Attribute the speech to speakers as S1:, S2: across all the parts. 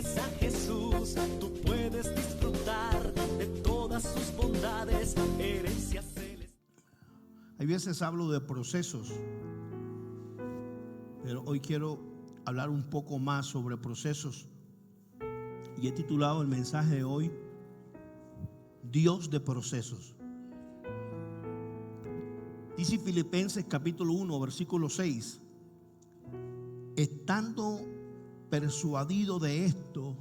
S1: sigues a Jesús, tú puedes disfrutar de todas sus bondades, herencia celestial.
S2: Hay veces hablo de procesos, pero hoy quiero hablar un poco más sobre procesos. Y he titulado el mensaje de hoy, Dios de procesos. Dice Filipenses capítulo 1, versículo 6. Estando persuadido de esto,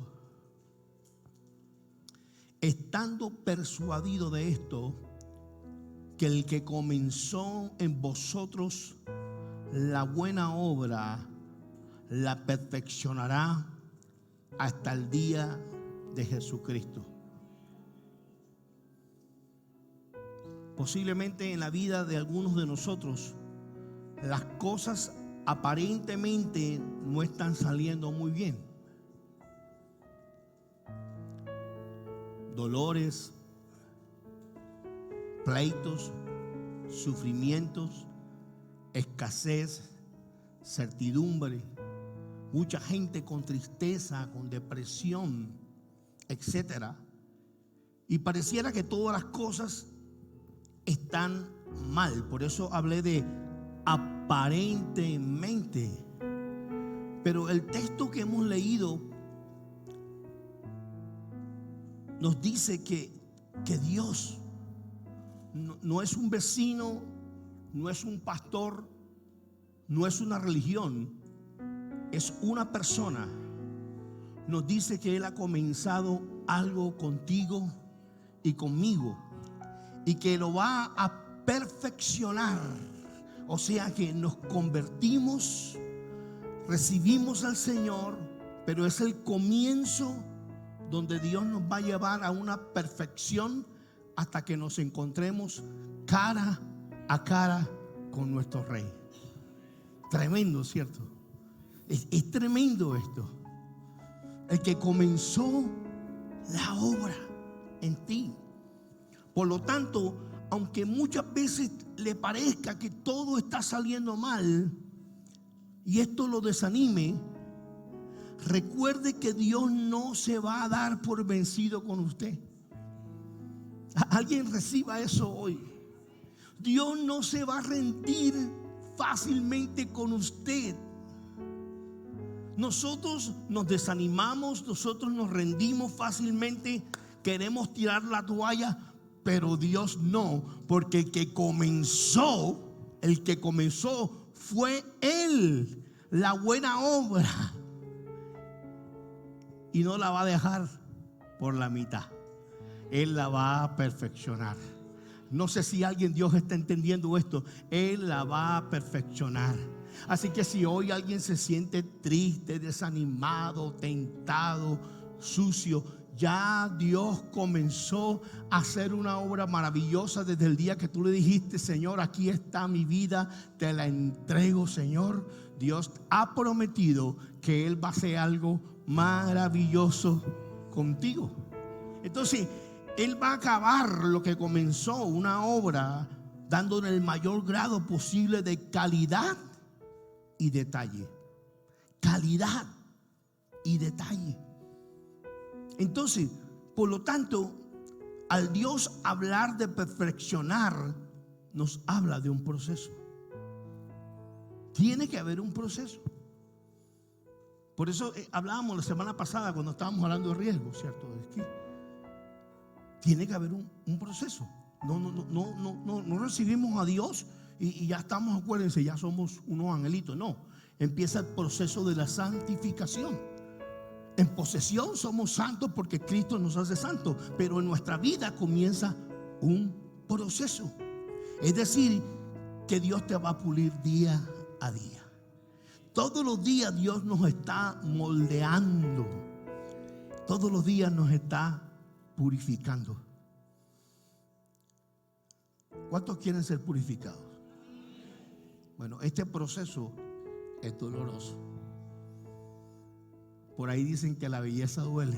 S2: que el que comenzó en vosotros la buena obra, la perfeccionará hasta el día de Jesucristo. Posiblemente en la vida de algunos de nosotros las cosas aparentemente no están saliendo muy bien. Dolores, pleitos, sufrimientos, escasez, certidumbre, mucha gente con tristeza, con depresión, etcétera. Y pareciera que todas las cosas están mal. Por eso hablé de aparentemente. Pero el texto que hemos leído nos dice que Dios no es un vecino, no es un pastor, no es una religión, es una persona. Nos dice que Él ha comenzado algo contigo y conmigo y que lo va a perfeccionar. O sea que nos convertimos, recibimos al Señor, pero es el comienzo donde Dios nos va a llevar a una perfección hasta que nos encontremos cara a cara con nuestro Rey. Tremendo, ¿cierto? Es tremendo esto. El que comenzó la obra en ti. Por lo tanto, aunque muchas veces le parezca que todo está saliendo mal y esto lo desanime, recuerde que Dios no se va a dar por vencido con usted. Alguien reciba eso hoy. Dios no se va a rendir fácilmente con usted. Nosotros nos desanimamos, nosotros nos rendimos fácilmente, queremos tirar la toalla, pero Dios no, porque el que comenzó fue Él, la buena obra, y no la va a dejar por la mitad. Él la va a perfeccionar. No sé si Dios está entendiendo esto. Él la va a perfeccionar. Así que si hoy alguien se siente triste, desanimado, tentado, sucio, ya Dios comenzó a hacer una obra maravillosa desde el día que tú le dijiste: Señor, aquí está mi vida, te la entrego, Señor. Dios ha prometido que Él va a hacer algo maravilloso contigo. Entonces Él va a acabar lo que comenzó, una obra, dándole el mayor grado posible de calidad y detalle. Calidad y detalle. Entonces, por lo tanto, al Dios hablar de perfeccionar, nos habla de un proceso. Tiene que haber un proceso. Por eso hablábamos la semana pasada cuando estábamos hablando de riesgo, ¿cierto? Es que tiene que haber un proceso. No recibimos a Dios y ya estamos, acuérdense, ya somos unos angelitos. No, empieza el proceso de la santificación. En posesión somos santos porque Cristo nos hace santos, pero en nuestra vida comienza un proceso. Es decir, que Dios te va a pulir día a día. Todos los días Dios nos está moldeando. Todos los días nos está purificando. ¿Cuántos quieren ser purificados? Bueno, este proceso es doloroso. Por ahí dicen que la belleza duele.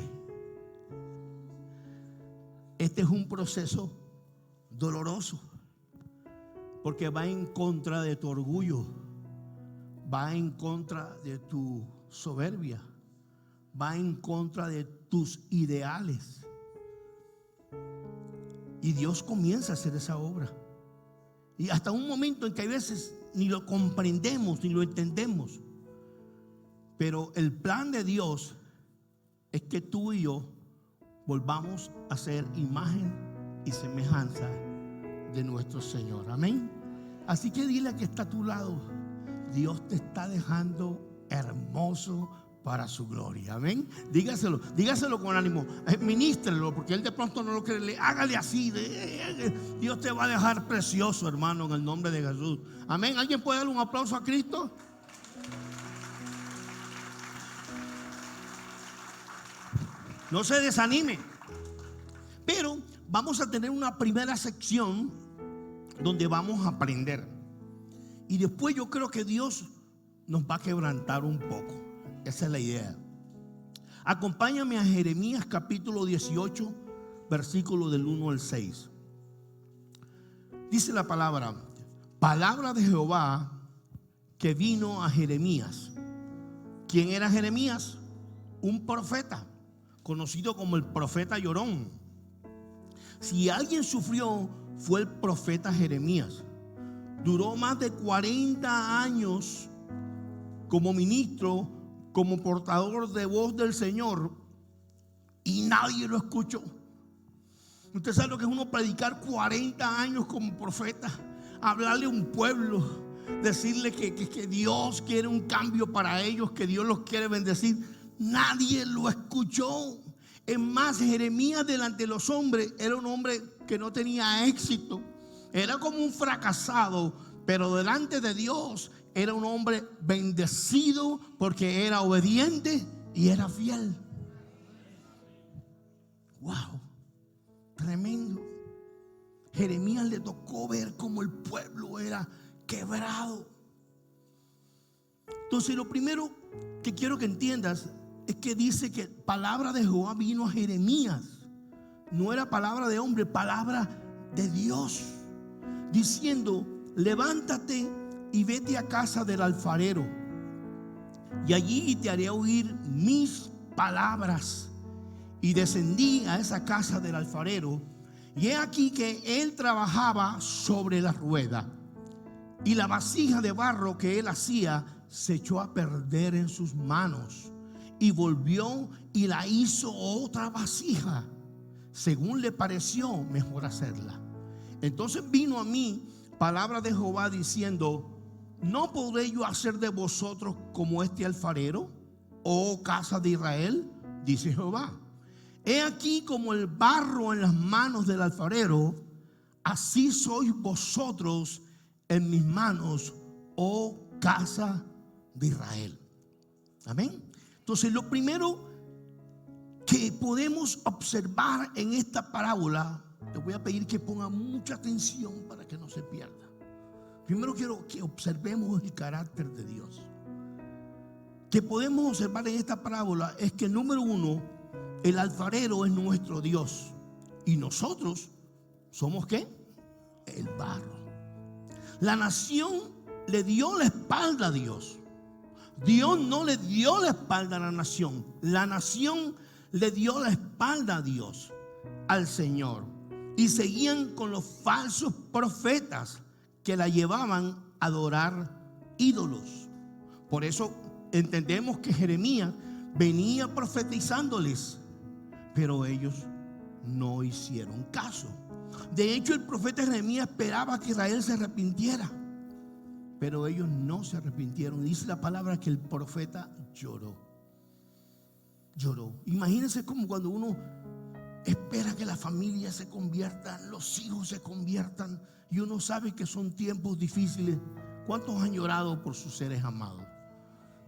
S2: Este es un proceso doloroso porque va en contra de tu orgullo, va en contra de tu soberbia, va en contra de tus ideales. Y Dios comienza a hacer esa obra. Y hasta un momento en que hay veces ni lo comprendemos, ni lo entendemos. Pero el plan de Dios es que tú y yo volvamos a ser imagen y semejanza de nuestro Señor. Amén. Así que dile al que está a tu lado: Dios te está dejando hermoso para su gloria. Amén. Dígaselo con ánimo. Ministrelo, porque él de pronto no lo cree. Hágale así. Dios te va a dejar precioso, hermano, en el nombre de Jesús. Amén. ¿Alguien puede darle un aplauso a Cristo? No se desanime. Pero vamos a tener una primera sección donde vamos a aprender. Y después yo creo que Dios nos va a quebrantar un poco. Esa es la idea. Acompáñame a Jeremías capítulo 18, versículo del 1 al 6. Dice la palabra: palabra de Jehová que vino a Jeremías. ¿Quién era Jeremías? Un profeta, conocido como el profeta llorón. Si alguien sufrió, fue el profeta Jeremías. Duró más de 40 años como ministro, como portador de voz del Señor, y nadie lo escuchó. Usted sabe lo que es uno predicar 40 años como profeta, hablarle a un pueblo, decirle que Dios quiere un cambio para ellos, que Dios los quiere bendecir. Nadie lo escuchó. Es más, Jeremías delante de los hombres era un hombre que no tenía éxito, era como un fracasado, pero delante de Dios era un hombre bendecido porque era obediente y era fiel. Wow, tremendo. Jeremías le tocó ver cómo el pueblo era quebrado. Entonces, lo primero que quiero que entiendas es que dice que palabra de Jehová vino a Jeremías. No era palabra de hombre, palabra de Dios, diciendo: levántate y vete a casa del alfarero, y allí te haré oír mis palabras. Y descendí a esa casa del alfarero, y he aquí que él trabajaba sobre la rueda, y la vasija de barro que él hacía se echó a perder en sus manos, y volvió y la hizo otra vasija, según le pareció mejor hacerla. Entonces vino a mí palabra de Jehová diciendo: ¿no podré yo hacer de vosotros como este alfarero, oh casa de Israel? Dice Jehová: he aquí como el barro en las manos del alfarero, así sois vosotros en mis manos, oh casa de Israel. Amén. Entonces, lo primero que podemos observar en esta parábola, te voy a pedir que ponga mucha atención para que no se pierda. Primero quiero que observemos el carácter de Dios. Que podemos observar en esta parábola es que, número uno, el alfarero es nuestro Dios y nosotros somos ¿qué? El barro. La nación le dio la espalda a Dios. Dios no le dio la espalda a la nación. La nación le dio la espalda a Dios, al Señor, y seguían con los falsos profetas que la llevaban a adorar ídolos. Por eso entendemos que Jeremías venía profetizándoles, pero ellos no hicieron caso. De hecho, el profeta Jeremías esperaba que Israel se arrepintiera, pero ellos no se arrepintieron. Dice la palabra que el profeta lloró. Imagínense como cuando uno espera que la familia se convierta, los hijos se conviertan, y uno sabe que son tiempos difíciles. ¿Cuántos han llorado por sus seres amados?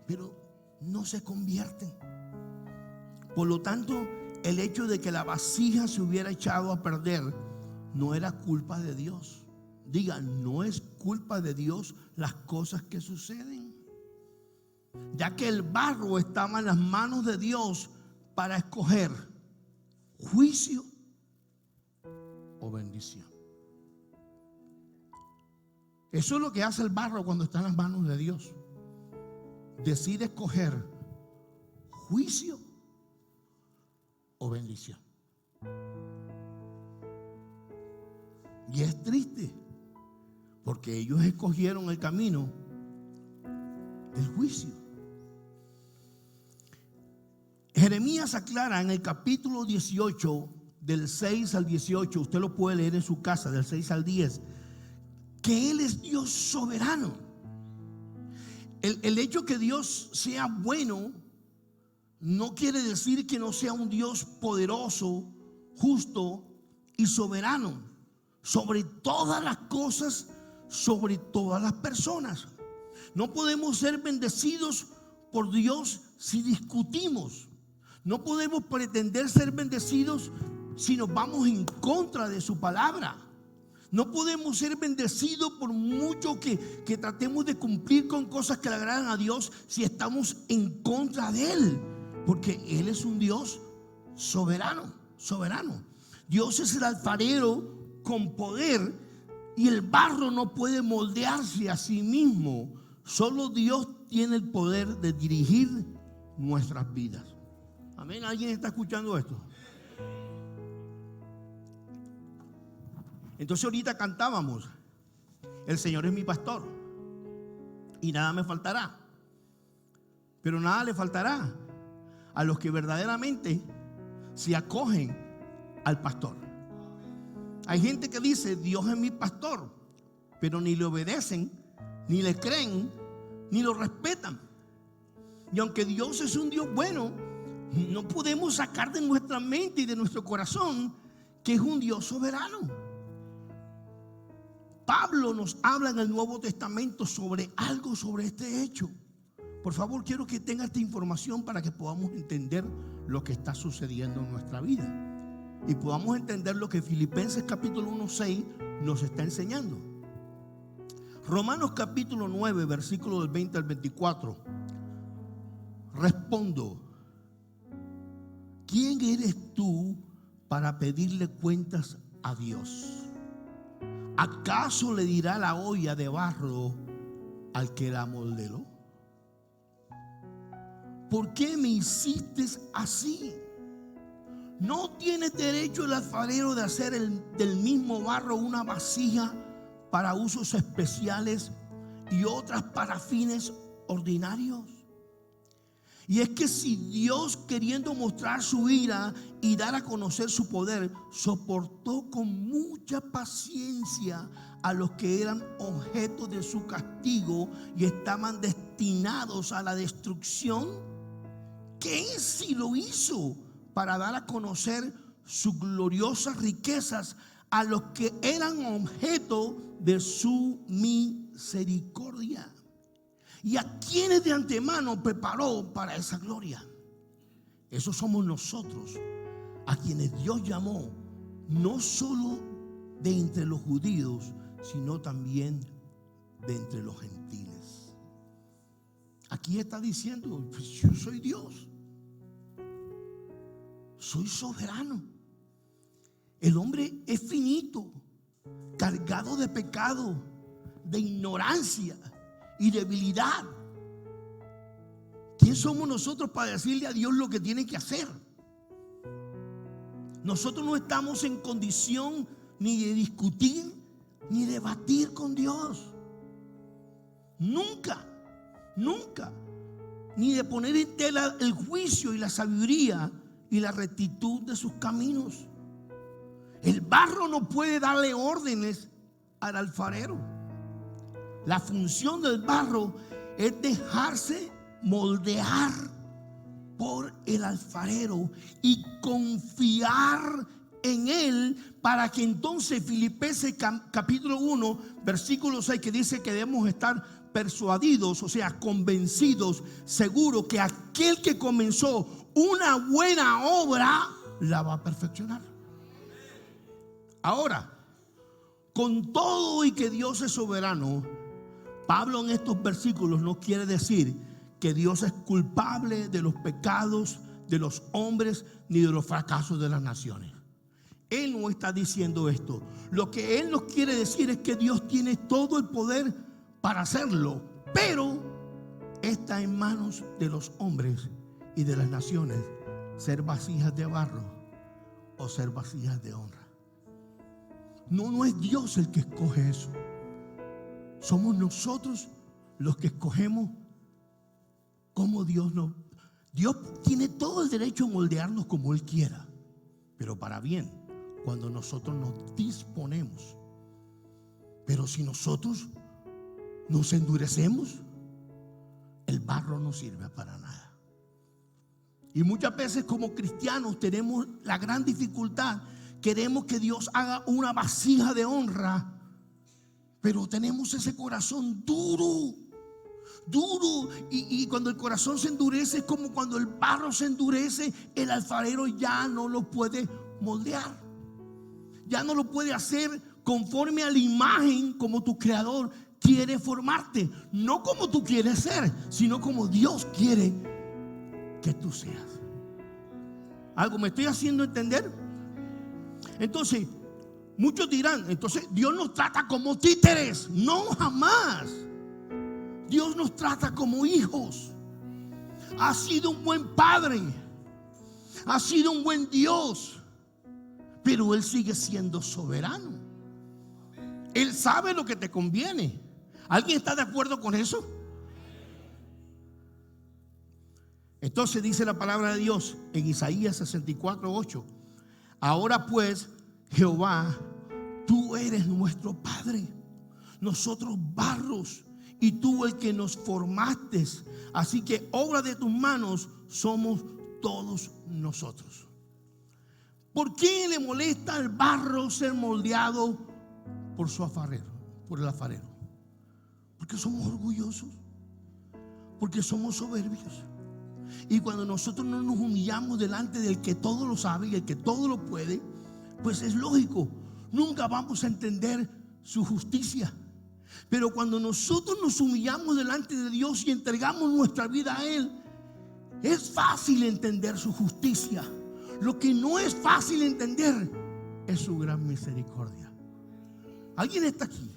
S2: Pero no se convierten. Por lo tanto, el hecho de que la vasija se hubiera echado a perder no era culpa de Dios. Diga, no es culpa de Dios las cosas que suceden, ya que el barro estaba en las manos de Dios para escoger juicio o bendición. Eso es lo que hace el barro cuando está en las manos de Dios. Decide escoger juicio o bendición. Y es triste, porque ellos escogieron el camino del juicio. Jeremías aclara en el capítulo 18, del 6 al 18, usted lo puede leer en su casa, del 6 al 10, que Él es Dios soberano. El hecho que Dios sea bueno no quiere decir que no sea un Dios poderoso, justo y soberano sobre todas las cosas, sobre todas las personas. No podemos ser bendecidos por Dios si discutimos. No podemos pretender ser bendecidos si nos vamos en contra de su palabra. No podemos ser bendecidos por mucho que tratemos de cumplir con cosas que le agradan a Dios si estamos en contra de Él. Porque Él es un Dios soberano. Dios es el alfarero con poder y el barro no puede moldearse a sí mismo. Solo Dios tiene el poder de dirigir nuestras vidas. Amén. ¿Alguien está escuchando esto? Entonces ahorita cantábamos: el Señor es mi pastor y nada me faltará. Pero nada le faltará a los que verdaderamente se acogen al pastor. Hay gente que dice: Dios es mi pastor, pero ni le obedecen, ni le creen, ni lo respetan. Y aunque Dios es un Dios bueno, no podemos sacar de nuestra mente y de nuestro corazón que es un Dios soberano. Pablo nos habla en el Nuevo Testamento sobre algo, sobre este hecho. Por favor, quiero que tenga esta información para que podamos entender lo que está sucediendo en nuestra vida y podamos entender lo que Filipenses capítulo 1:6 nos está enseñando. Romanos capítulo 9, versículo del 20 al 24. Respondo: ¿quién eres tú para pedirle cuentas a Dios? ¿Acaso le dirá la olla de barro al que la modeló? ¿Por qué me hiciste así? ¿No tiene derecho el alfarero de hacer del mismo barro una vasija para usos especiales y otras para fines ordinarios? Y es que si Dios, queriendo mostrar su ira y dar a conocer su poder, soportó con mucha paciencia a los que eran objeto de su castigo y estaban destinados a la destrucción, ¿qué si lo hizo para dar a conocer sus gloriosas riquezas a los que eran objeto de su misericordia? ¿Y a quienes de antemano preparó para esa gloria? Esos somos nosotros, a quienes Dios llamó no solo de entre los judíos, sino también de entre los gentiles. Aquí está diciendo: pues yo soy Dios, soy soberano. El hombre es finito, cargado de pecado, de ignorancia y debilidad. ¿Quién somos nosotros para decirle a Dios lo que tiene que hacer? Nosotros no estamos en condición ni de discutir ni debatir con Dios. Nunca. Ni de poner en tela el juicio y la sabiduría y la rectitud de sus caminos. El barro no puede darle órdenes al alfarero. La función del barro es dejarse moldear por el alfarero y confiar en él, para que entonces Filipenses capítulo 1 versículo 6, que dice que debemos estar persuadidos, o sea, convencidos, seguros que aquel que comenzó una buena obra la va a perfeccionar. Ahora, con todo y que Dios es soberano, Pablo en estos versículos no quiere decir que Dios es culpable de los pecados de los hombres ni de los fracasos de las naciones. Él no está diciendo esto. Lo que él nos quiere decir es que Dios tiene todo el poder para hacerlo, pero está en manos de los hombres y de las naciones ser vasijas de barro o ser vasijas de honra. No es Dios el que escoge eso. Somos nosotros los que escogemos cómo Dios nos... Dios tiene todo el derecho a moldearnos como Él quiera, pero para bien, cuando nosotros nos disponemos. Pero si nosotros nos endurecemos, el barro no sirve para nada. Y muchas veces como cristianos tenemos la gran dificultad. Queremos que Dios haga una vasija de honra, pero tenemos ese corazón duro. Y cuando el corazón se endurece, es como cuando el barro se endurece, el alfarero ya no lo puede moldear. Ya no lo puede hacer conforme a la imagen como tu creador quiere formarte. No como tú quieres ser, sino como Dios quiere que tú seas. ¿Algo me estoy haciendo entender? Entonces, muchos dirán, entonces Dios nos trata como títeres. No, jamás. Dios nos trata como hijos. Ha sido un buen padre, ha sido un buen Dios, pero Él sigue siendo soberano. Él sabe lo que te conviene. ¿Alguien está de acuerdo con eso? Entonces dice la palabra de Dios en Isaías 64:8: ahora pues, Jehová, tú eres nuestro Padre, nosotros barros, y tú el que nos formaste. Así que obra de tus manos somos todos nosotros. ¿Por qué le molesta al barro ser moldeado por su alfarero, por el alfarero? Porque somos orgullosos, porque somos soberbios. Y cuando nosotros no nos humillamos delante del que todo lo sabe y el que todo lo puede, pues es lógico, nunca vamos a entender su justicia. Pero cuando nosotros nos humillamos delante de Dios y entregamos nuestra vida a Él, es fácil entender su justicia. Lo que no es fácil entender es su gran misericordia. ¿Alguien está aquí?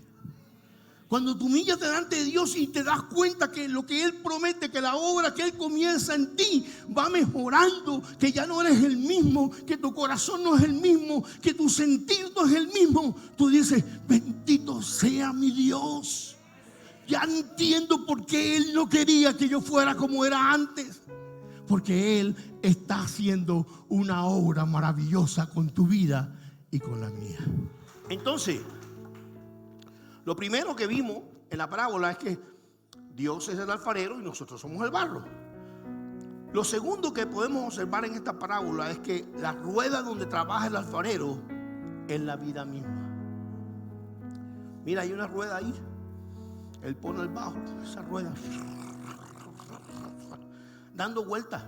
S2: Cuando te humillas delante de Dios y te das cuenta que lo que Él promete, que la obra que Él comienza en ti va mejorando, que ya no eres el mismo, que tu corazón no es el mismo, que tu sentir no es el mismo, tú dices: bendito sea mi Dios. Ya entiendo por qué Él no quería que yo fuera como era antes. Porque Él está haciendo una obra maravillosa con tu vida y con la mía. Entonces, lo primero que vimos en la parábola es que Dios es el alfarero y nosotros somos el barro. Lo segundo que podemos observar en esta parábola es que la rueda donde trabaja el alfarero es la vida misma. Mira, hay una rueda ahí. Él pone el bajo, esa rueda dando vueltas.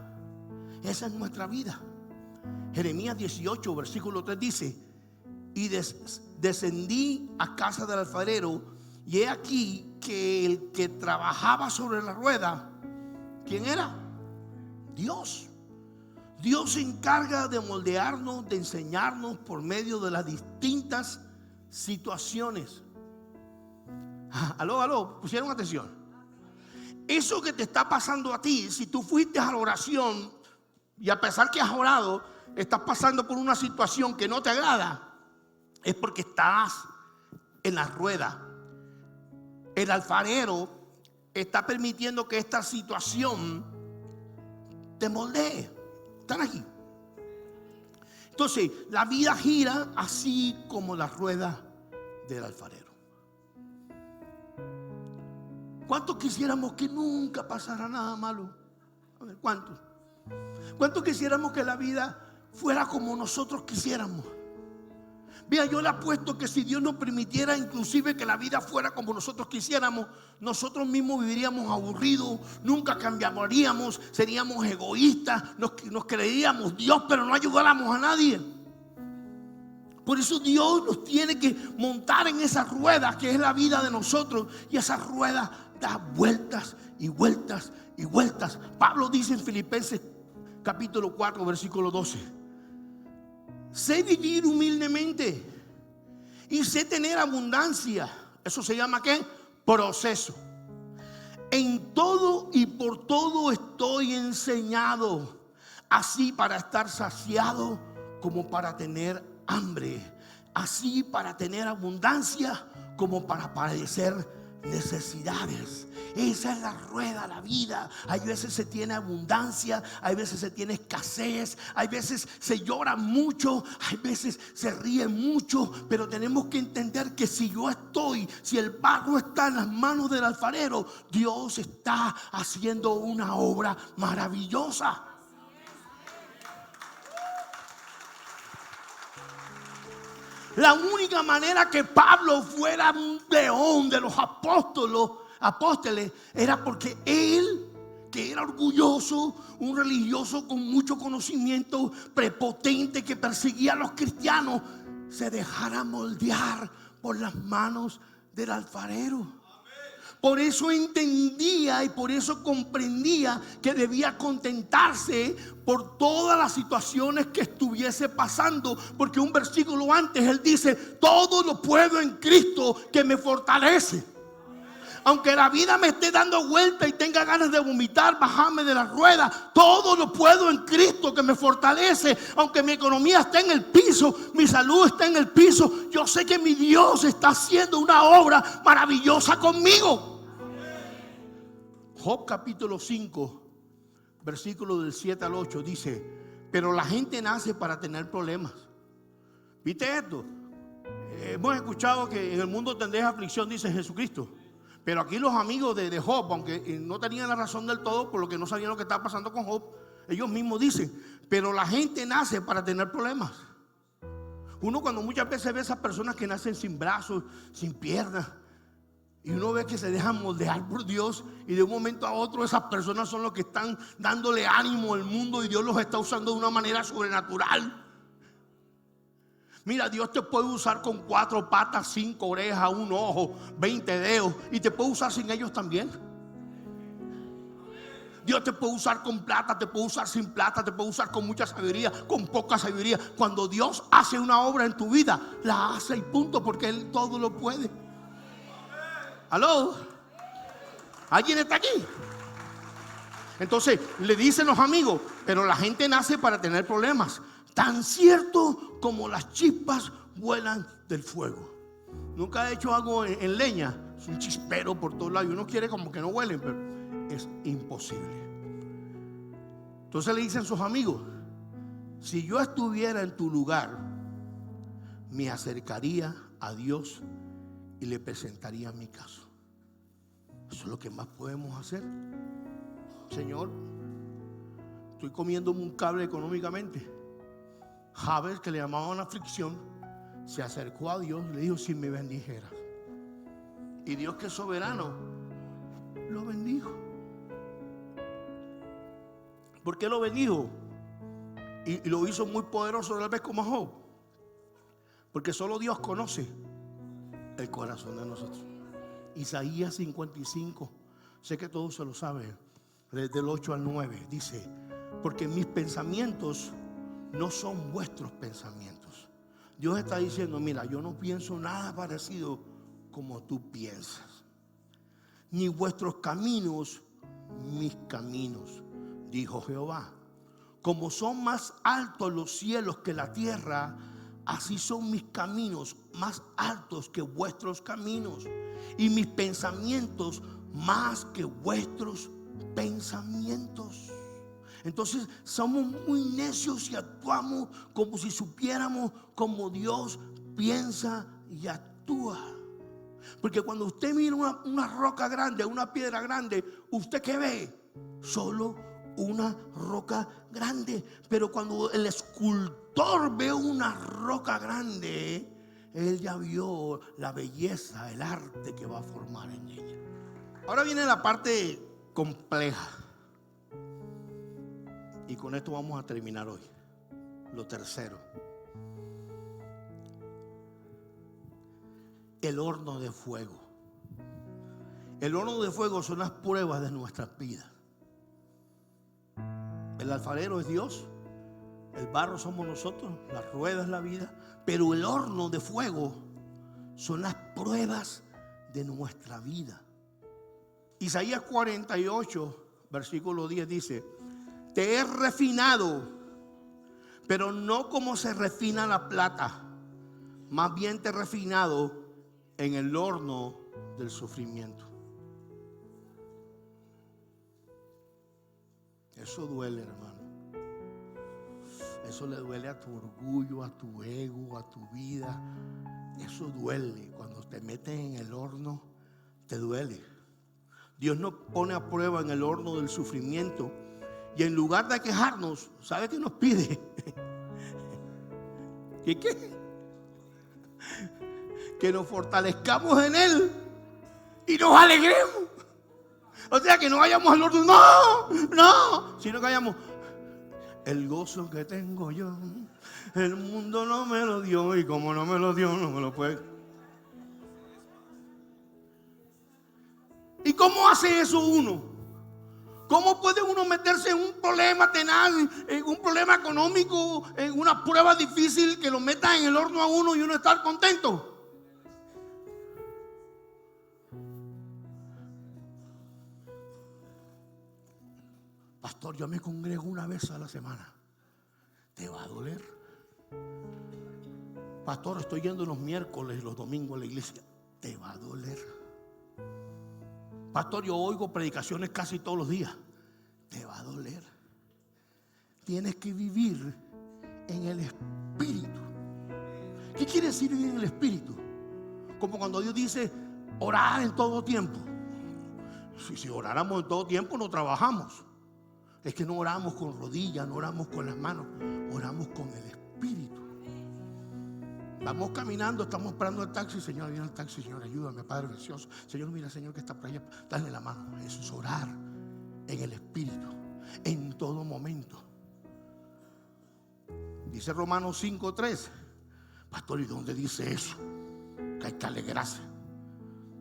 S2: Esa es nuestra vida. Jeremías 18, versículo 3 dice: y descendí a casa del alfarero, y he aquí que el que trabajaba sobre la rueda, ¿quién era? Dios. Dios se encarga de moldearnos, de enseñarnos por medio de las distintas situaciones. Aló, pusieron atención. Eso que te está pasando a ti, si tú fuiste a la oración y a pesar que has orado, estás pasando por una situación que no te agrada, es porque estás en la rueda. El alfarero está permitiendo que esta situación te moldee. Están aquí. Entonces, la vida gira así como la rueda del alfarero. ¿Cuántos quisiéramos que nunca pasara nada malo? A ver, ¿cuántos? ¿Cuántos quisiéramos que la vida fuera como nosotros quisiéramos? Mira, yo le apuesto que si Dios nos permitiera inclusive que la vida fuera como nosotros quisiéramos, nosotros mismos viviríamos aburridos, nunca cambiaríamos, seríamos egoístas, nos creeríamos Dios, pero no ayudáramos a nadie. Por eso Dios nos tiene que montar en esa rueda que es la vida de nosotros, y esa rueda da vueltas y vueltas y vueltas. Pablo dice en Filipenses capítulo 4 versículo 12: sé vivir humildemente y sé tener abundancia. Eso se llama ¿qué? Proceso. En todo y por todo estoy enseñado, así para estar saciado como para tener hambre, así para tener abundancia como para padecer necesidades. Esa es la rueda de la vida. Hay veces se tiene abundancia, hay veces se tiene escasez, hay veces se llora mucho, hay veces se ríe mucho, pero tenemos que entender que si el barro está en las manos del alfarero, Dios está haciendo una obra maravillosa. La única manera que Pablo fuera un león de los apóstoles era porque él, que era orgulloso, un religioso con mucho conocimiento, prepotente, que perseguía a los cristianos, se dejara moldear por las manos del alfarero. Por eso entendía y por eso comprendía que debía contentarse por todas las situaciones que estuviese pasando. Porque un versículo antes él dice: todo lo puedo en Cristo que me fortalece. Aunque la vida me esté dando vuelta y tenga ganas de vomitar, bajarme de la rueda, todo lo puedo en Cristo que me fortalece. Aunque mi economía esté en el piso, mi salud está en el piso, yo sé que mi Dios está haciendo una obra maravillosa conmigo. Job capítulo 5, versículo del 7 al 8 dice: pero la gente nace para tener problemas. ¿Viste esto? Hemos escuchado que en el mundo tendréis aflicción, dice Jesucristo. Pero aquí los amigos de Job, aunque no tenían la razón del todo, por lo que no sabían lo que estaba pasando con Job, ellos mismos dicen: pero la gente nace para tener problemas. Uno cuando muchas veces ve a esas personas que nacen sin brazos, sin piernas, y uno ve que se dejan moldear por Dios, y de un momento a otro esas personas son los que están dándole ánimo al mundo, y Dios los está usando de una manera sobrenatural. Mira, Dios te puede usar con 4 patas, 5 orejas, 1 ojo, 20 dedos, y te puede usar sin ellos también. Dios te puede usar con plata, te puede usar sin plata, te puede usar con mucha sabiduría, con poca sabiduría. Cuando Dios hace una obra en tu vida, la hace y punto, porque Él todo lo puede. ¿Aló? ¿Alguien está aquí? Entonces le dicen los amigos: pero la gente nace para tener problemas, tan cierto como las chispas vuelan del fuego. Nunca he hecho algo en leña, es un chispero por todos lados y uno quiere como que no huelen, pero es imposible. Entonces le dicen sus amigos: si yo estuviera en tu lugar, me acercaría a Dios y le presentaría mi caso. Eso es lo que más podemos hacer. Señor, estoy comiéndome un cable económicamente. Jabes, que le llamaban aflicción, se acercó a Dios y le dijo: si me bendijeras. Y Dios, que es soberano, lo bendijo. ¿Por qué lo bendijo? Y lo hizo muy poderoso, tal vez como a Job. Porque solo Dios conoce el corazón de nosotros. Isaías 55, sé que todos se lo saben, desde el 8 al 9, dice: porque mis pensamientos no son vuestros pensamientos. Dios está diciendo: mira, yo no pienso nada parecido como tú piensas, ni vuestros caminos mis caminos, dijo Jehová. Como son más altos los cielos que la tierra, así son mis caminos más altos que vuestros caminos, y mis pensamientos más que vuestros pensamientos. Entonces somos muy necios y actuamos como si supiéramos cómo Dios piensa y actúa. Porque cuando usted mira una roca grande, una piedra grande, ¿usted qué ve? Solo una roca grande. Pero cuando el escultor ve una roca grande, él ya vio la belleza, el arte que va a formar en ella. Ahora viene la parte compleja, y con esto vamos a terminar hoy. Lo tercero: el horno de fuego. El horno de fuego son las pruebas de nuestras vidas. El alfarero es Dios, el barro somos nosotros, la rueda es la vida, pero el horno de fuego son las pruebas de nuestra vida. Isaías 48, versículo 10 dice: te he refinado, pero no como se refina la plata, más bien te he refinado en el horno del sufrimiento. Eso duele, hermano. Eso le duele a tu orgullo, a tu ego, a tu vida. Eso duele. Cuando te metes en el horno, te duele. Dios nos pone a prueba en el horno del sufrimiento. Y en lugar de quejarnos, ¿sabe qué nos pide? ¿Qué? Que nos fortalezcamos en Él y nos alegremos. O sea, que no vayamos al horno, no, sino que vayamos. El gozo que tengo yo, el mundo no me lo dio, y como no me lo dio, no me lo puede. ¿Y cómo hace eso uno? ¿Cómo puede uno meterse en un problema tenaz, en un problema económico, en una prueba difícil que lo meta en el horno a uno y uno estar contento? Pastor, yo me congrego una vez a la semana. ¿Te va a doler? Pastor, estoy yendo los miércoles y los domingos a la iglesia. ¿Te va a doler? Pastor, yo oigo predicaciones casi todos los días. Te va a doler. Tienes que vivir en el Espíritu. ¿Qué quiere decir vivir en el Espíritu? Como cuando Dios dice orar en todo tiempo. Si oráramos en todo tiempo no trabajamos. Es que no oramos con rodillas, no oramos con las manos, oramos con el Espíritu. Vamos caminando, estamos esperando el taxi. Señor, viene el taxi. Señor, ayúdame, Padre precioso. Señor, mira, Señor, que está por allá. Dale la mano. Eso es orar en el Espíritu, en todo momento. Dice Romanos 5:3. Pastor, ¿y dónde dice eso? Que hay que alegrarse.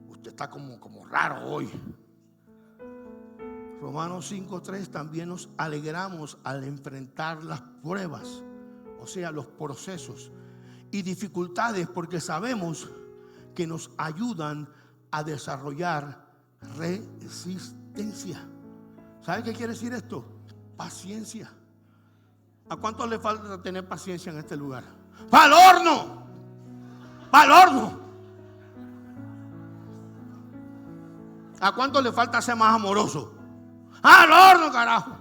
S2: Usted está como raro hoy. Romanos 5:3, también nos alegramos al enfrentar las pruebas, o sea, los procesos y dificultades, porque sabemos que nos ayudan a desarrollar resistencia. ¿Sabe qué quiere decir esto? Paciencia. ¿A cuánto le falta tener paciencia en este lugar? ¡Para el horno! ¡Para el horno! ¿A cuánto le falta ser más amoroso? ¡Al horno, carajo!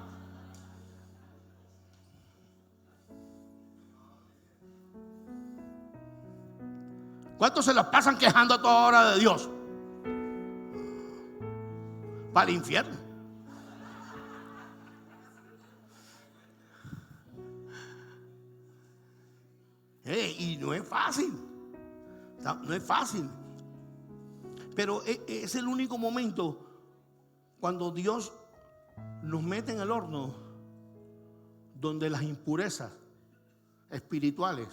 S2: ¿Cuántos se las pasan quejando a toda hora de Dios? Para el infierno. Y no es fácil. No es fácil. Pero es el único momento cuando Dios nos mete en el horno donde las impurezas espirituales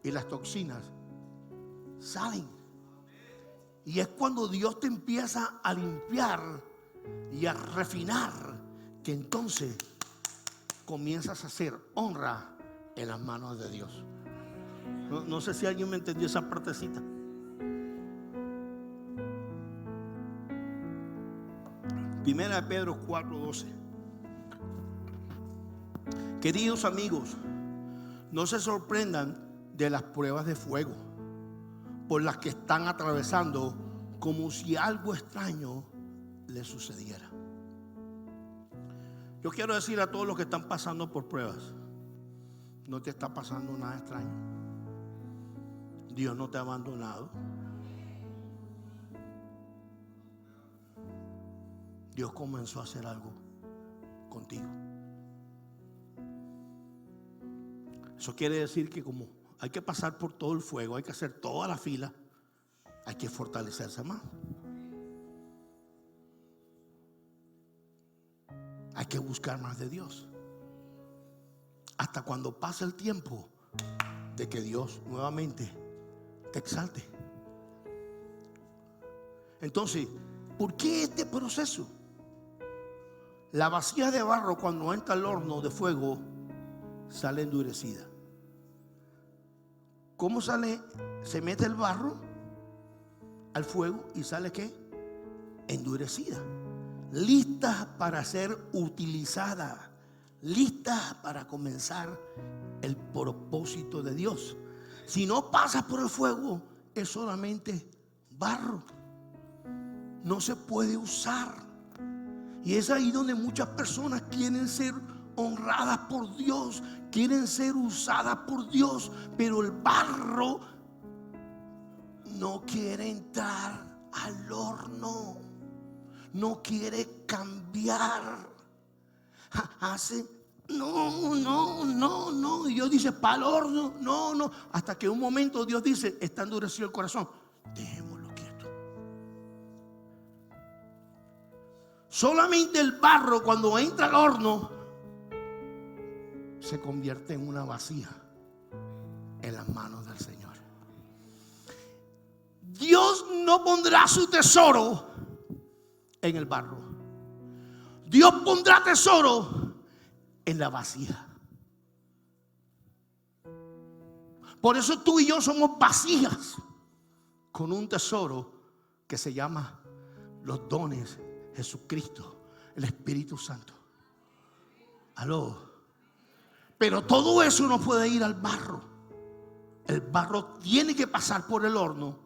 S2: y las toxinas salen. Y es cuando Dios te empieza a limpiar y a refinar, que entonces comienzas a hacer honra en las manos de Dios. No sé si alguien me entendió esa partecita. Primera de Pedro 4:12. Queridos amigos, no se sorprendan de las pruebas de fuego por las que están atravesando, como si algo extraño les sucediera. Yo quiero decir a todos los que están pasando por pruebas: no te está pasando nada extraño. Dios no te ha abandonado. Dios comenzó a hacer algo contigo. Eso quiere decir que como hay que pasar por todo el fuego, hay que hacer toda la fila, hay que fortalecerse más. Hay que buscar más de Dios. Hasta cuando pase el tiempo de que Dios nuevamente te exalte. Entonces, ¿por qué este proceso? La vasija de barro, cuando entra al horno de fuego, sale endurecida. ¿Cómo sale? Se mete el barro al fuego y sale ¿qué? Endurecida. listas para ser utilizadas, listas para comenzar el propósito de Dios. Si no pasas por el fuego, es solamente barro. No se puede usar. Y es ahí donde muchas personas quieren ser honradas por Dios, quieren ser usadas por Dios, pero el barro no quiere entrar al horno, no quiere cambiar. No. Y Dios dice, para el horno, no. Hasta que un momento Dios dice, está endurecido el corazón, dejémoslo quieto. Solamente el barro, cuando entra al horno, se convierte en una vasija en las manos del Señor. Dios no pondrá su tesoro en el barro. Dios pondrá tesoro en la vasija. Por eso tú y yo somos vasijas con un tesoro que se llama los dones, Jesucristo, el Espíritu Santo. Aló. Pero todo eso no puede ir al barro. El barro tiene que pasar por el horno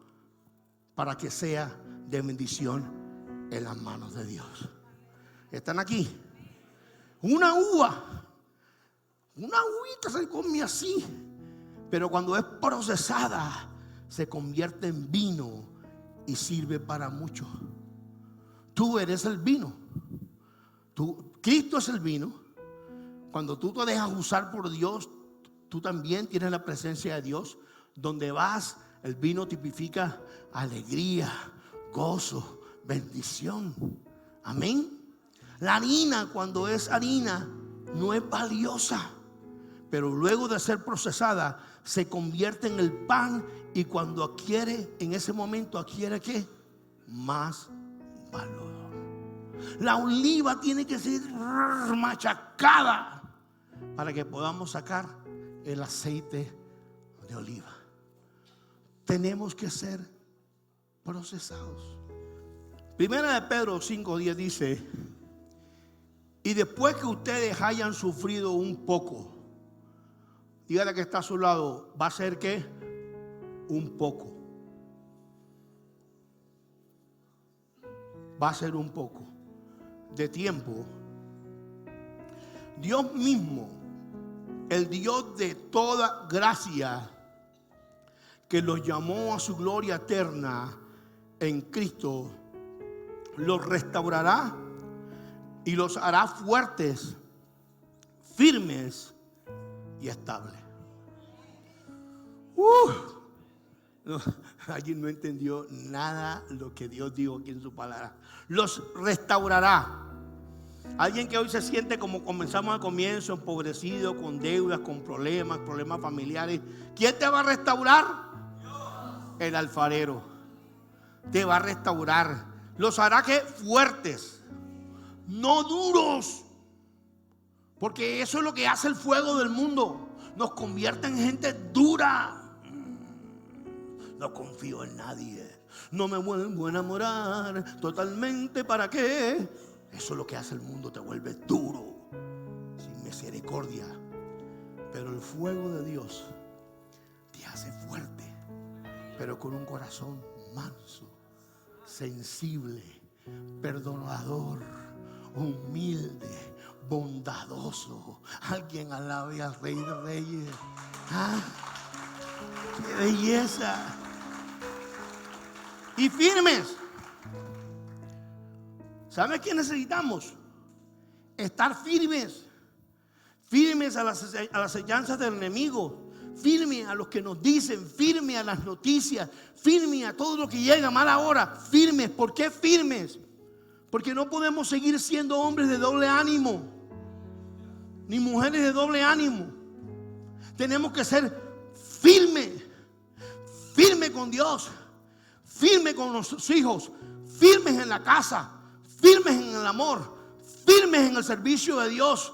S2: para que sea de bendición en las manos de Dios. ¿Están aquí? Una uvita se come así, pero cuando es procesada se convierte en vino y sirve para mucho. Tú eres el vino. Cristo es el vino. Cuando tú te dejas usar por Dios, tú también tienes la presencia de Dios. Donde vas, el vino tipifica alegría, gozo, bendición. Amén. La harina, cuando es harina, no es valiosa, pero luego de ser procesada se convierte en el pan, y cuando adquiere, en ese momento adquiere ¿qué? Más valor. La oliva tiene que ser machacada para que podamos sacar el aceite de oliva. Tenemos que ser procesados. Primera de Pedro 5:10 dice: y después que ustedes hayan sufrido un poco, dígale que está a su lado, ¿va a ser qué? Un poco. Va a ser un poco de tiempo. Dios mismo, el Dios de toda gracia, que los llamó a su gloria eterna en Cristo, los restaurará y los hará fuertes, firmes y estables. Alguien no entendió nada lo que Dios dijo aquí en su palabra. Los restaurará. Alguien que hoy se siente como comenzamos al comienzo, empobrecido, con deudas, con problemas familiares. ¿Quién te va a restaurar? Dios. El alfarero te va a restaurar. Los hará que fuertes, no duros, porque eso es lo que hace el fuego del mundo. Nos convierte en gente dura. No confío en nadie, no me vuelvo a enamorar totalmente. ¿Para qué? Eso es lo que hace el mundo, te vuelve duro, sin misericordia. Pero el fuego de Dios te hace fuerte, pero con un corazón manso, sensible, perdonador, humilde, bondadoso. Alguien alabe al Rey de Reyes. ¿Ah? ¡Qué belleza! Y firmes. ¿Sabe qué necesitamos? Estar firmes. Firmes a las enseñanzas del enemigo. Firme a los que nos dicen. Firme a las noticias. Firme a todo lo que llega a mala hora. Firmes. ¿Por qué firmes? Porque no podemos seguir siendo hombres de doble ánimo, ni mujeres de doble ánimo. Tenemos que ser firmes. Firme con Dios, firme con nuestros hijos, firmes en la casa, firmes en el amor, firmes en el servicio de Dios,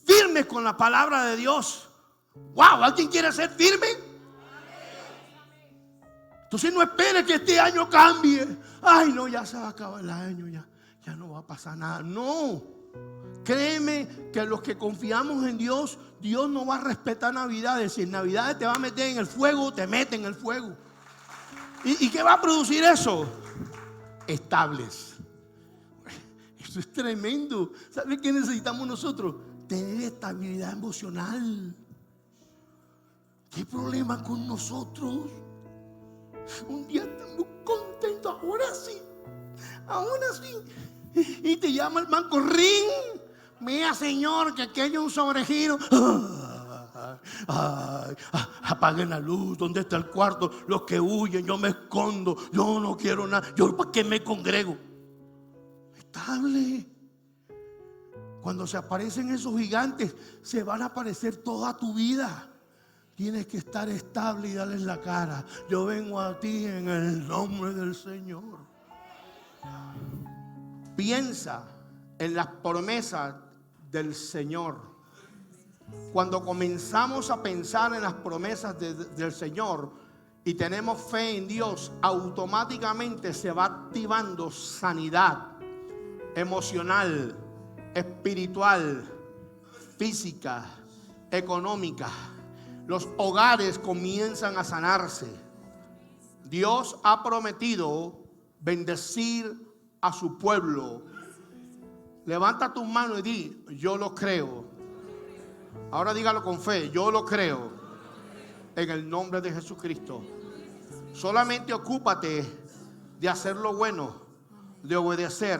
S2: firmes con la palabra de Dios. Wow, ¿alguien quiere ser firme? Entonces no espere que este año cambie. Ay, no, ya se va a acabar el año, ya ya no va a pasar nada. No, créeme que los que confiamos en Dios, Dios no va a respetar Navidades. Si en Navidades te va a meter en el fuego, te mete en el fuego. ¿Y qué va a producir eso? Estables. Eso es tremendo. ¿Sabe qué necesitamos nosotros? Tener estabilidad emocional. ¿Qué problema con nosotros? Un día estamos contentos, ahora sí. Y te llama el banco, ring. Mira, señor, que aquí hay un sobregiro. Apaguen la luz. ¿Dónde está el cuarto? Los que huyen, yo me escondo. Yo no quiero nada. ¿Yo para qué me congrego? Estable. Cuando se aparecen esos gigantes, se van a aparecer toda tu vida. Tienes que estar estable y darles la cara. Yo vengo a ti en el nombre del Señor. Piensa en las promesas del Señor. Cuando comenzamos a pensar en las promesas del Señor y tenemos fe en Dios, automáticamente se va activando sanidad emocional, espiritual, física, económica. Los hogares comienzan a sanarse. Dios ha prometido bendecir a su pueblo. Levanta tu mano y di: yo lo creo. Ahora dígalo con fe: yo lo creo. En el nombre de Jesucristo. Solamente ocúpate de hacer lo bueno, de obedecer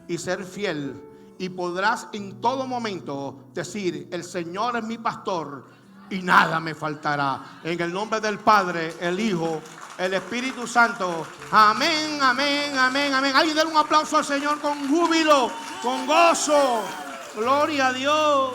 S2: y ser fiel, y podrás en todo momento decir: el Señor es mi pastor y nada me faltará. En el nombre del Padre, el Hijo, el Espíritu Santo. Amén, amén, amén, amén. Alguien dale un aplauso al Señor con júbilo, con gozo. Gloria a Dios.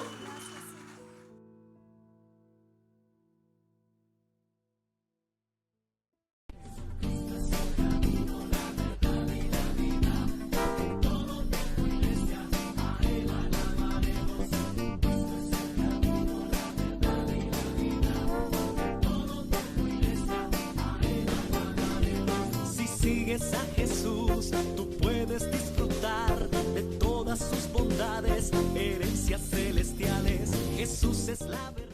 S1: Sigues a Jesús, tú puedes disfrutar de todas sus bondades, herencias celestiales. Jesús es la verdad.